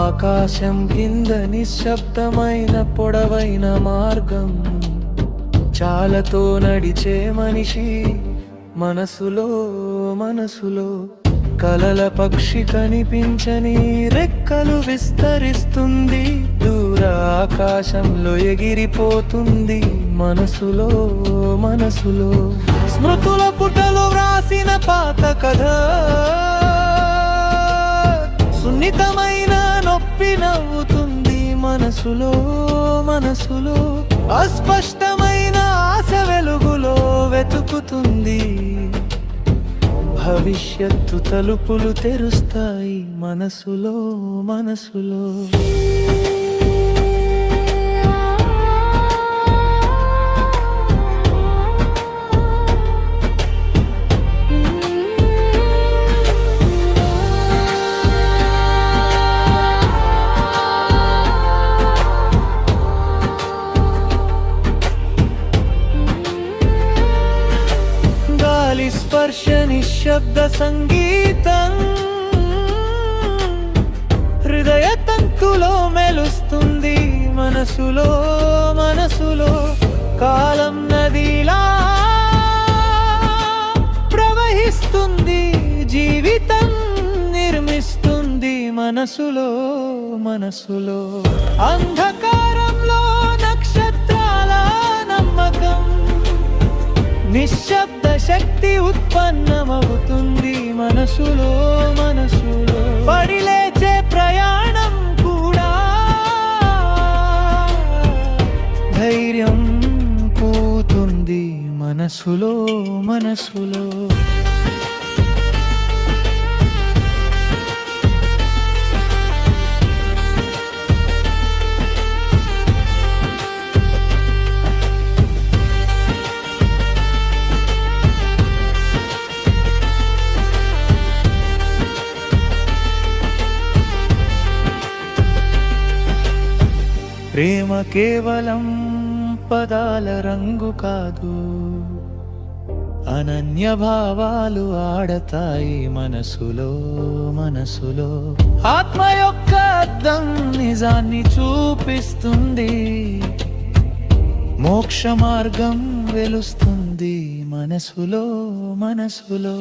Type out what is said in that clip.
ఆకాశం కింద నిశ్శబ్దమైన పొడవైన మార్గం, చాలతో నడిచే మనిషి మనసులో మనసులో కలల పక్షి కనిపించని రెక్కలు విస్తరిస్తుంది, దూర ఆకాశంలో ఎగిరిపోతుంది మనసులో మనసులో. స్మృతుల పుటలో వ్రాసిన పాత కథ, సున్నితమైన నొప్పి నవ్వుతుంది మనసులో మనసులో. అస్పష్టమైన ఆశ వెలుగులో వెతుకుతుంది, భవిష్యత్తు తలుపులు తెరుస్తాయి మనసులో మనసులో. స్పర్శ నిశ్శబ్ద సంగీతం, హృదయ తంతులో మెలుస్తుంది మనసులో మనసులో. కాలం నదిలా ప్రవహిస్తుంది, జీవితం నిర్మిస్తుంది మనసులో మనసులో. అంధకారంలో నక్షత్రాల నమ్మకం, నిశ్శబ్ద శక్తి ఉత్పన్నమవుతుంది మనసులో మనసులో. పడిలేచే ప్రయాణం కూడా ధైర్యం పూతుంది మనసులో మనసులో. ప్రేమ కేవలం పదాల రంగు కాదు, అనన్య భావాలు ఆడతాయి మనసులో మనసులో. ఆత్మ యొక్క అద్దం నిజాన్ని చూపిస్తుంది, మోక్ష మార్గం వెలుస్తుంది మనసులో మనసులో.